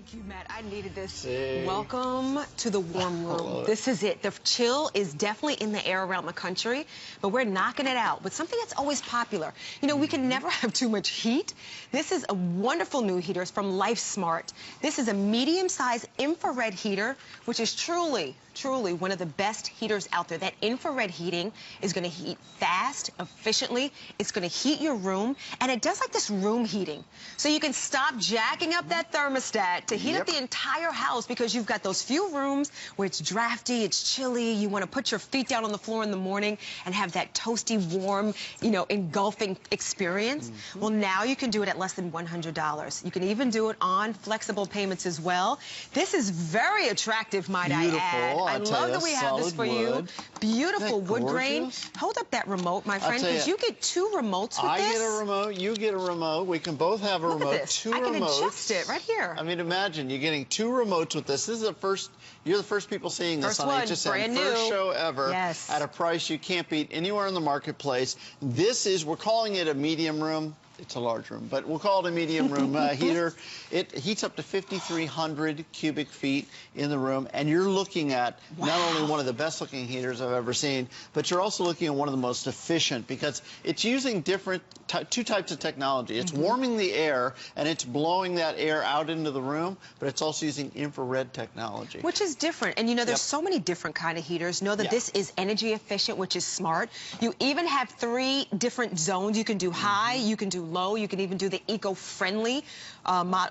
Thank you, Matt. I needed this. Welcome to the warm room. This is it. The chill is definitely in the air around the country, but we're knocking it out with something that's always popular. You know, we can never have too much heat. This is a wonderful new heater. It's from LifeSmart. This is a medium-sized infrared heater, which is truly one of the best heaters out there. That infrared heating is going to heat fast, efficiently. It's going to heat your room, and it does like this room heating. So you can stop jacking up that thermostat to heat up the entire house, because you've got those few rooms where it's drafty, it's chilly, you want to put your feet down on the floor in the morning and have that toasty, warm, you know, engulfing experience. Well, now you can do it at less than $100. You can even do it on flexible payments as well. This is very attractive, might I add. I love that we have this for you. Beautiful wood grain. Hold up that remote, my friend, because you get two remotes with this. I get a remote, you get a remote. We can both have a remote. Look at this. I can adjust it right here. I mean, imagine you're getting two remotes with this. This is the first, you're the first people seeing this on HSN. Brand new. First show ever at a price you can't beat anywhere in the marketplace. This is, we're calling it a medium room. It's a large room, but we'll call it a medium room heater. It heats up to 5,300 cubic feet in the room, and you're looking at not only one of the best looking heaters I've ever seen, but you're also looking at one of the most efficient, because it's using different two types of technology. It's warming the air, and it's blowing that air out into the room, but it's also using infrared technology. Which is different, and you know, there's so many different kind of heaters. Know that this is energy efficient, which is smart. You even have 3 different zones. You can do high, you can do low, you can even do the eco-friendly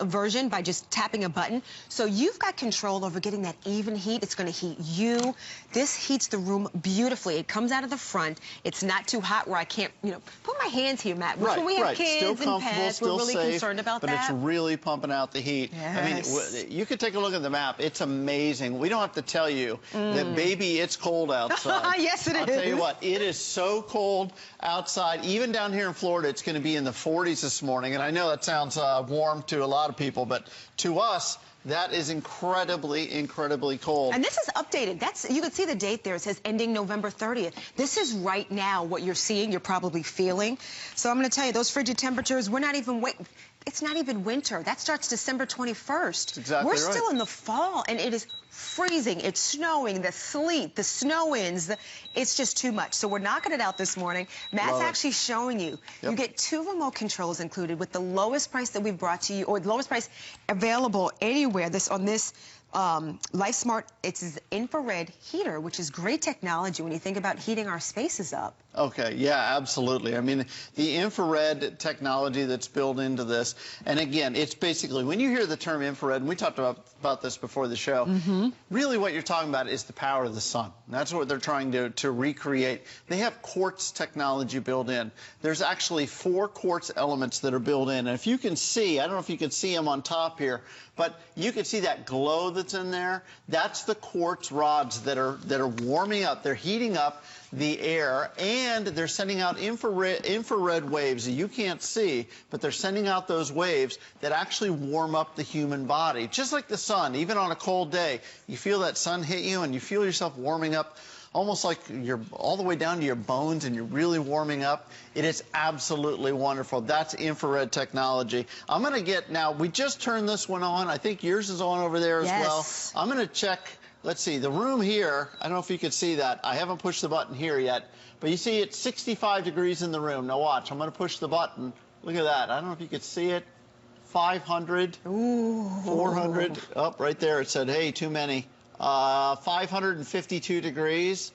version by just tapping a button. So you've got control over getting that even heat. It's going to heat you. This heats the room beautifully. It comes out of the front. It's not too hot where I can't, you know, put my hands here, Matt. When we have kids and pets, we're really concerned about that. But it's really pumping out the heat. I mean, you could take a look at the map. It's amazing. We don't have to tell you that, baby, it's cold outside. Yes, it is. I'll tell you what, it is so cold outside. Even down here in Florida, it's going to be in the 40s this morning. And I know that sounds warm to a lot of people, but to us, that is incredibly, incredibly cold. And this is updated. You can see the date there. It says ending November 30th. This is right now what you're seeing, you're probably feeling. So I'm going to tell you, those frigid temperatures, we're not even waiting. It's not even winter. That starts December 21st. Exactly. We're still in the fall, and it is freezing. It's snowing, the sleet, the snow-ins. It's just too much. So we're knocking it out this morning. Matt's actually showing you. You get 2 remote controls included with the lowest price that we've brought to you, or the lowest price available anywhere. On this LifeSmart, it's an infrared heater, which is great technology when you think about heating our spaces up. Okay, yeah, absolutely. I mean, the infrared technology that's built into this, and again, it's basically, when you hear the term infrared, and we talked about this before the show, really what you're talking about is the power of the sun. And that's what they're trying to recreate. They have quartz technology built in. There's actually 4 quartz elements that are built in, and if you can see, I don't know if you can see them on top here, but you can see that glow that's in there. That's the quartz rods that are warming up. They're heating up the air, and they're sending out infrared waves that you can't see, but they're sending out those waves that actually warm up the human body. Just like the sun, even on a cold day, you feel that sun hit you and you feel yourself warming up, almost like you're all the way down to your bones and you're really warming up. It is absolutely wonderful. That's infrared technology. I'm going to get, now we just turned this one on. I think yours is on over there as well. I'm going to check. Let's see, the room here, I don't know if you can see that. I haven't pushed the button here yet, but you see it's 65 degrees in the room. Now watch, I'm going to push the button. Look at that. I don't know if you could see it. 500, 400, oh, right there it said, hey, too many. 552 degrees,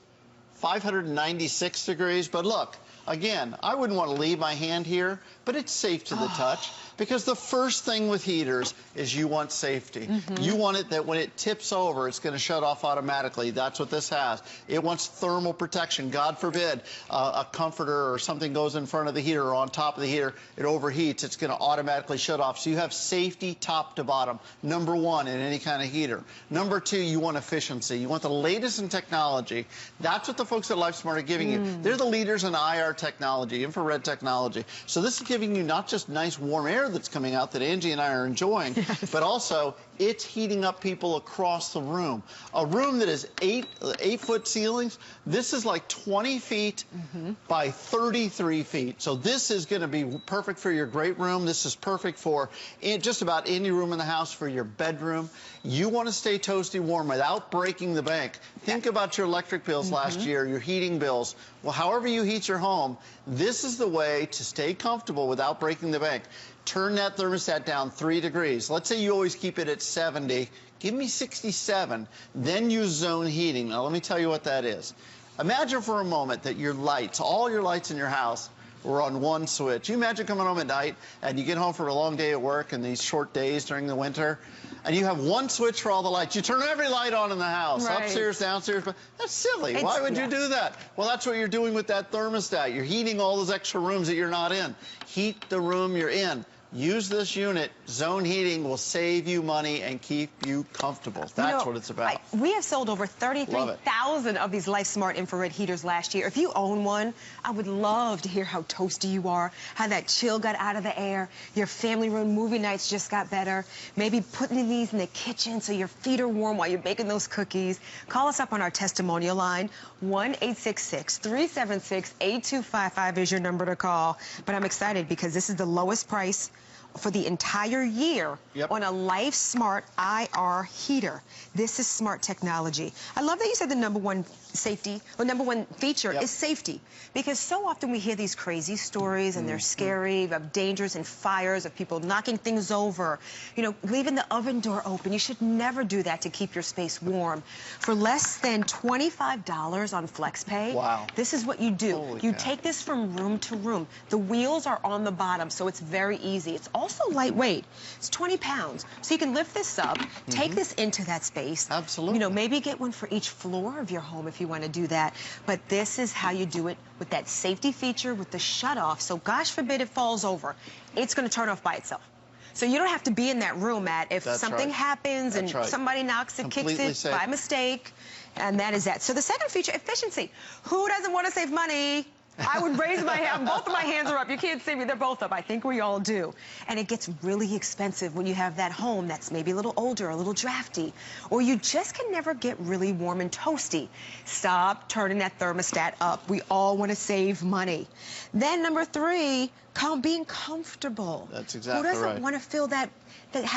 596 degrees, but look, again, I wouldn't want to leave my hand here, but it's safe to the touch. Because the first thing with heaters is you want safety. You want it that when it tips over, it's going to shut off automatically. That's what this has. It wants thermal protection. God forbid a comforter or something goes in front of the heater or on top of the heater, it overheats, it's going to automatically shut off. So you have safety top to bottom, number 1 in any kind of heater. Number 2, you want efficiency. You want the latest in technology. That's what the folks at LifeSmart are giving you. They're the leaders in IR technology, infrared technology. So this is giving giving you not just nice warm air that's coming out that Angie and I are enjoying, but also it's heating up people across the room. A room that is 8-foot ceilings, this is like 20 feet by 33 feet. So this is going to be perfect for your great room. This is perfect for just about any room in the house, for your bedroom. You want to stay toasty warm without breaking the bank. Think about your electric bills last year, your heating bills. Well, however you heat your home, this is the way to stay comfortable without breaking the bank. Turn that thermostat down 3 degrees. Let's say you always keep it at 70. Give me 67. Then use zone heating. Now, let me tell you what that is. Imagine for a moment that your lights, all your lights in your house, were on one switch. You imagine coming home at night and you get home for a long day at work and these short days during the winter, and you have one switch for all the lights. You turn every light on in the house, upstairs, downstairs. But that's silly. Why would you do that? Well, that's what you're doing with that thermostat. You're heating all those extra rooms that you're not in. Heat the room you're in. Use this unit. Zone heating will save you money and keep you comfortable. That's what it's about. We have sold over 33,000 of these LifeSmart infrared heaters last year. If you own one, I would love to hear how toasty you are, how that chill got out of the air, your family room movie nights just got better, maybe putting these in the kitchen so your feet are warm while you're baking those cookies. Call us up on our testimonial line. 1-866-376-8255 is your number to call. But I'm excited because this is the lowest price for the entire year on a LifeSmart IR heater. This is smart technology. I love that you said the number one feature is safety, because so often we hear these crazy stories and they're scary, of dangers and fires, of people knocking things over, you know, leaving the oven door open. You should never do that to keep your space warm. For less than $25 on FlexPay, this is what you do. You take this from room to room. The wheels are on the bottom, so it's very easy. It's also lightweight. It's 20 pounds. So you can lift this up, take this into that space. Absolutely. You know, maybe get one for each floor of your home if you want to do that. But this is how you do it, with that safety feature, with the shut-off. So gosh forbid it falls over. It's going to turn off by itself. So you don't have to be in that room, Matt, if something happens and somebody knocks it, kicks it by mistake. And that is that. So the second feature, efficiency. Who doesn't want to save money? I would raise my hand. Both of my hands are up. You can't see me. They're both up. I think we all do. And it gets really expensive when you have that home that's maybe a little older, a little drafty, or you just can never get really warm and toasty. Stop turning that thermostat up. We all want to save money. Then number 3, being comfortable. That's exactly right. Who doesn't want to feel that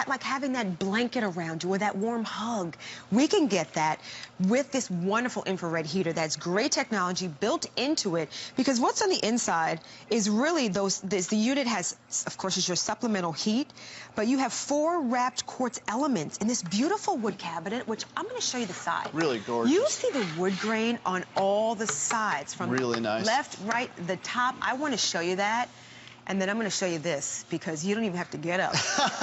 like having that blanket around you or that warm hug? We can get that with this wonderful infrared heater. That's great technology built into it, because what's on the inside is really the unit has, of course, is your supplemental heat, but you have 4 wrapped quartz elements in this beautiful wood cabinet, which I'm going to show you the side. Really gorgeous. You see the wood grain on all the sides, from left, right, the top. I want to show you that. And then I'm going to show you this, because you don't even have to get up.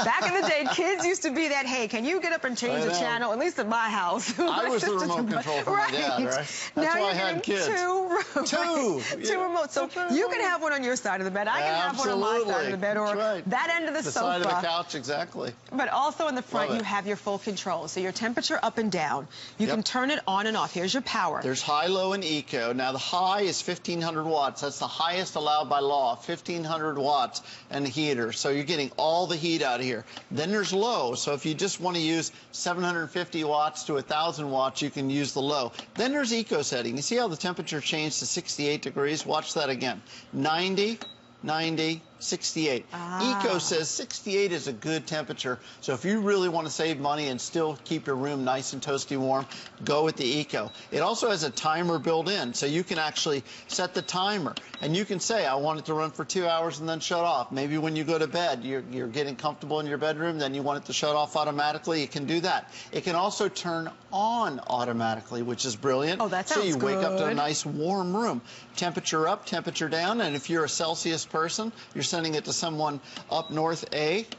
Back in the day, kids used to be that, hey, can you get up and change the channel? At least in my house. I was the remote control for my dad, right? That's why I had kids. Two remotes. So you can have one on your side of the bed. I can have one on my side of the bed, or that end of the sofa. The side of the couch, exactly. But also in the front, you have your full control. So your temperature up and down. You can turn it on and off. Here's your power. There's high, low, and eco. Now, the high is 1,500 watts. That's the highest allowed by law, 1,500 watts and the heater. So you're getting all the heat out of here. Then there's low. So if you just want to use 750 watts to 1,000 watts, you can use the low. Then there's eco setting. You see how the temperature changed to 68 degrees? Watch that again. 90, 90, 68. Eco says 68 is a good temperature. So if you really want to save money and still keep your room nice and toasty warm, go with the Eco. It also has a timer built in, so you can actually set the timer. And you can say, I want it to run for 2 hours and then shut off. Maybe when you go to bed, you're getting comfortable in your bedroom, then you want it to shut off automatically. It can do that. It can also turn on automatically, which is brilliant. Oh, that sounds good. So you wake up to a nice warm room. Temperature up, temperature down, and if you're a Celsius person, you're sending it to someone up north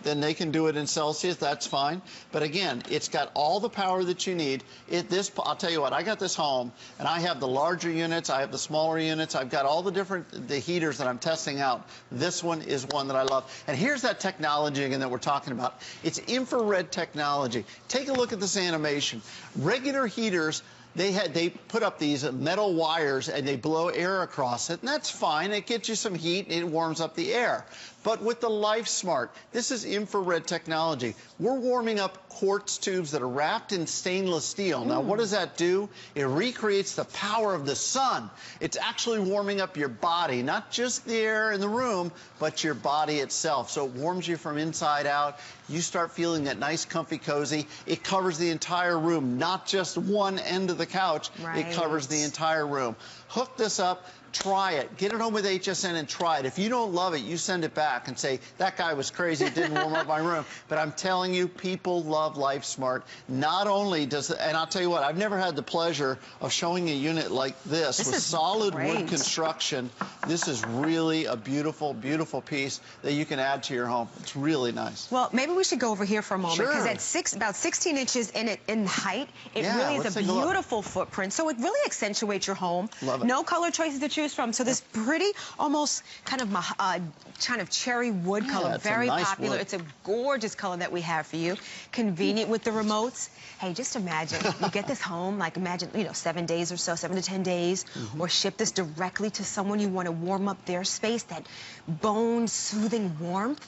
then they can do it in Celsius. That's fine. But again, it's got all the power that you need. I'll tell you what, I got this home, and I have the larger units, I have the smaller units, I've got all the heaters that I'm testing out. This one is one that I love. And here's that technology again that we're talking about. It's infrared technology. Take a look at this animation. Regular heaters, they put up these metal wires and they blow air across it, and that's fine. It gets you some heat and it warms up the air. But with the LifeSmart, this is infrared technology. We're warming up quartz tubes that are wrapped in stainless steel. Now, what does that do? It recreates the power of the sun. It's actually warming up your body, not just the air in the room, but your body itself. So it warms you from inside out. You start feeling that nice, comfy, cozy. It covers the entire room, not just one end of the couch. Right. It covers the entire room. Hook this up. Try it. Get it home with HSN and try it. If you don't love it, you send it back and say, that guy was crazy, it didn't warm up my room. But I'm telling you, people love LifeSmart. Not only does it, and I'll tell you what, I've never had the pleasure of showing a unit like this with solid wood construction. This is really a beautiful, beautiful piece that you can add to your home. It's really nice. Well, maybe we should go over here for a moment, because Sure. at about 16 inches in height, it really is a beautiful footprint. So it really accentuates your home. Love it. No color choices to choose from. So this pretty, almost kind of cherry wood color, very nice popular. wood. It's a gorgeous color that we have for you. Convenient with the remotes. Hey, just imagine you get this home, like imagine, 7 days or so, 7 to 10 days, or ship this directly to someone you want to warm up their space, that bone-soothing warmth.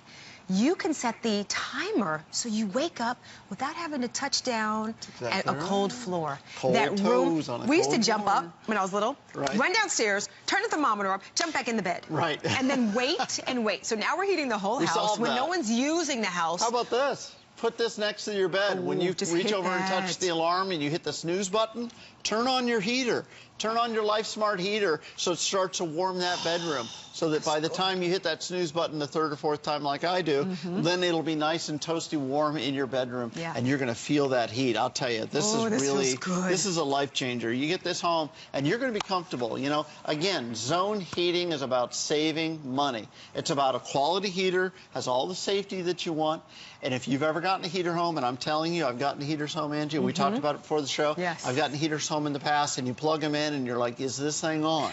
You can set the timer so you wake up without having to touch down at a cold floor. Cold toes on a we used to cold jump floor. up when I was little, Right. run downstairs, turn the thermometer up, jump back in the bed. Right. And then wait and wait. So now we're heating the whole house solved when that. no one's using the house. How about this? Put this next to your bed. When you just reach hit over and touch that. the alarm and you hit the snooze button, turn on your heater. Turn on your LifeSmart heater so it starts to warm that bedroom, so that by the time you hit that snooze button the third or fourth time like I do, then it'll be nice and toasty warm in your bedroom, and you're going to feel that heat. I'll tell you, this is really, this is a life changer. You get this home and you're going to be comfortable. Again, zone heating is about saving money. It's about a quality heater, has all the safety that you want. And if you've ever gotten a heater home, and I'm telling you, I've gotten heaters home, Angie, we talked about it before the show. Yes. I've gotten heaters home in the past, and you plug them in, and you're like, is this thing on?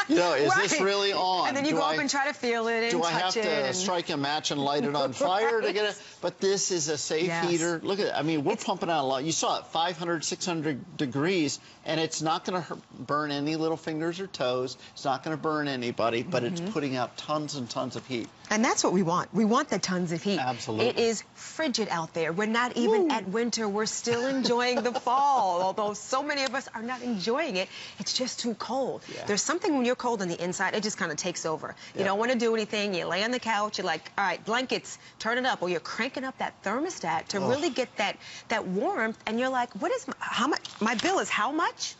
Is this really on? And then you go up and try to feel it and Do I touch have to it. strike a match and light it on fire to get it? But this is a safe heater. Look at it. I mean, we're pumping out a lot. You saw it, 500, 600 degrees, and it's not going to burn any little fingers or toes. It's not going to burn anybody, but it's putting out tons and tons of heat. And that's what we want. We want the tons of heat. Absolutely. It is frigid out there. We're not even at winter. We're still enjoying the fall, although so many of us are not enjoying it. It's just too cold. There's something when you're cold on the inside, it just kind of takes over. You don't want to do anything. You lay on the couch. You're like, all right, blankets, turn it up. Or you're cranking up that thermostat to really get that warmth. And you're like, how much? My bill is how much?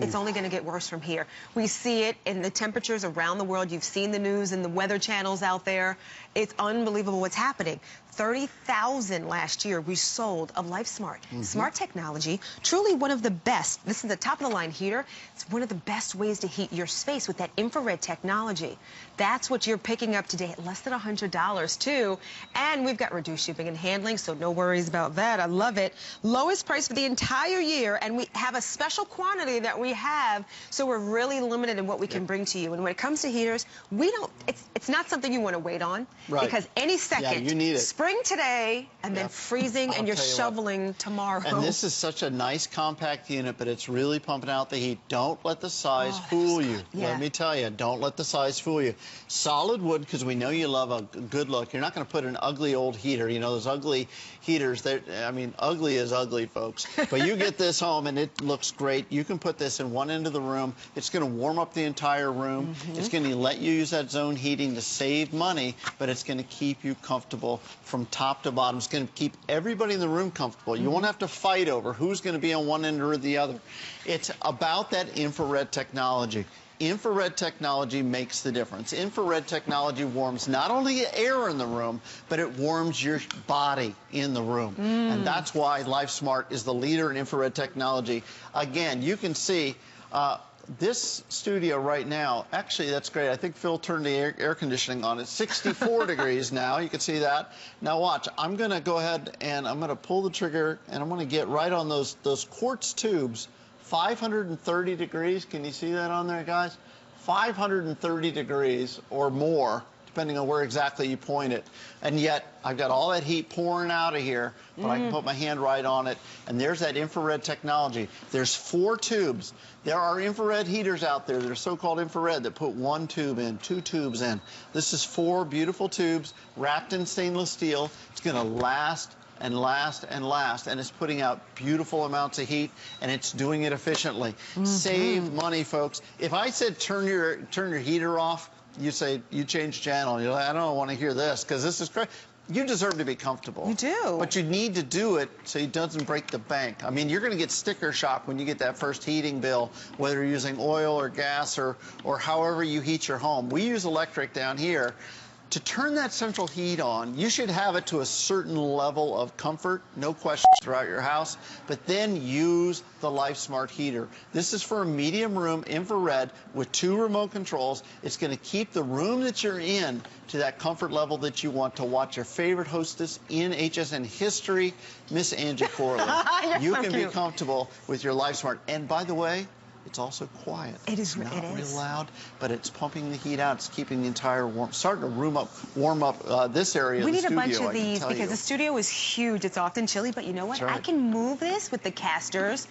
It's only going to get worse from here. We see it in the temperatures around the world. You've seen the news and the weather channels out there. It's unbelievable what's happening. 30,000 last year we sold of LifeSmart. Smart technology, truly one of the best. This is the top-of-the-line heater. It's one of the best ways to heat your space with that infrared technology. That's what you're picking up today at less than $100, too. And we've got reduced shipping and handling, so no worries about that. I love it. Lowest price for the entire year, and we have a special quantity that we have, so we're really limited in what we can bring to you. And when it comes to heaters, it's not something you want to wait on, because any second, you need it. Spring today, and then freezing, and you're shoveling tomorrow. And this is such a nice compact unit, but it's really pumping out the heat. Don't let the size fool you. Let me tell you, don't let the size fool you. Solid wood, because we know you love a good look. You're not going to put an ugly old heater. Those ugly heaters, I mean, ugly is ugly, folks. But you get this home, and it looks great. You can put this in one end of the room. It's going to warm up the entire room. It's going to let you use that zone heating to save money, but it's going to keep you comfortable from top to bottom. It's going to keep everybody in the room comfortable. You won't have to fight over who's going to be on one end or the other. It's about that infrared technology. Infrared technology makes the difference. Infrared technology warms not only the air in the room, but it warms your body in the room. And that's why LifeSmart is the leader in infrared technology. Again, you can see this studio right now, actually, that's great. I think Phil turned the air conditioning on. It's 64 degrees now. You can see that. Now watch. I'm going to go ahead and I'm going to pull the trigger, and I'm going to get right on those quartz tubes. 530 degrees. Can you see that on there, guys? 530 degrees or more, depending on where exactly you point it. And yet, I've got all that heat pouring out of here, but I can put my hand right on it, and there's that infrared technology. There's 4 tubes. There are infrared heaters out there that are so-called infrared that put 1 tube in, 2 tubes in. This is 4 beautiful tubes wrapped in stainless steel. It's going to last and last and last, and it's putting out beautiful amounts of heat, and it's doing it efficiently. Save money, folks. If I said turn your heater off, you say, you change channel. You're like, I don't want to hear this, because this is crazy. You deserve to be comfortable. You do. But you need to do it so it doesn't break the bank. I mean, you're going to get sticker shock when you get that first heating bill, whether you're using oil or gas or however you heat your home. We use electric down here. To turn that central heat on, you should have it to a certain level of comfort, no question, throughout your house, but then use the LifeSmart heater. This is for a medium room infrared with 2 remote controls. It's going to keep the room that you're in to that comfort level that you want to watch your favorite hostess in HSN history, Miss Angie Corley. You can be comfortable with your LifeSmart. And by the way, it's also quiet. It's not real loud, but it's pumping the heat out. It's keeping the entire starting to warm up this area. We need a bunch of these because the studio is huge. It's often chilly, but you know what? I can move this with the casters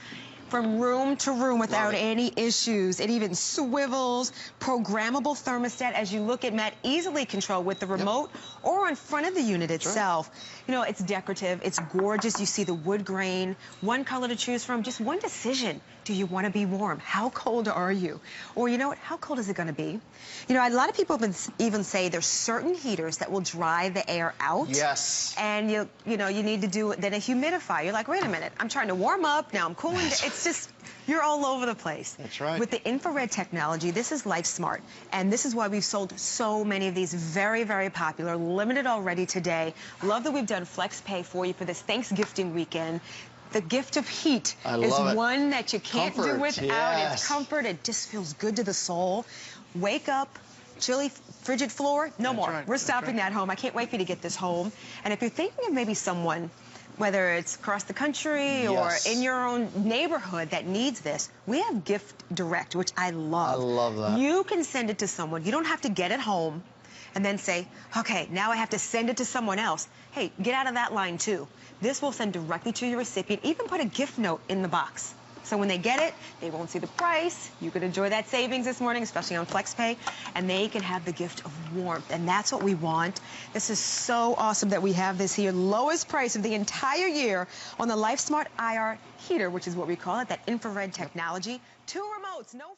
from room to room without any issues. It even swivels. Programmable thermostat, as you look at Matt, easily controlled with the remote or in front of the unit itself. You know, it's decorative, it's gorgeous. You see the wood grain, 1 color to choose from, just 1 decision. Do you want to be warm? How cold are you? Or you know what, how cold is it going to be? You know, a lot of people even say there's certain heaters that will dry the air out. Yes. And you know, you need to do then a humidifier. You're like, wait a minute, I'm trying to warm up, now I'm cooling. It's just, you're all over the place. That's right. With the infrared technology, this is LifeSmart, and this is why we've sold so many of these. Very, very popular, limited already today. Love that we've done flex pay for you for this Thanksgiving weekend. The gift of heat is one that you can't do without. It's comfort. It just feels good to the soul. Wake up, chilly, frigid floor, no more. We're stopping that home. I can't wait for you to get this home. And if you're thinking of maybe someone, whether it's across the country or in your own neighborhood that needs this, we have Gift Direct, which I love. I love that. You can send it to someone. You don't have to get it home and then say, okay, now I have to send it to someone else. Hey, get out of that line too. This will send directly to your recipient. Even put a gift note in the box. So when they get it, they won't see the price. You can enjoy that savings this morning, especially on FlexPay, and they can have the gift of warmth. And that's what we want. This is so awesome that we have this here. Lowest price of the entire year on the LifeSmart IR heater, which is what we call it, that infrared technology. 2 remotes, no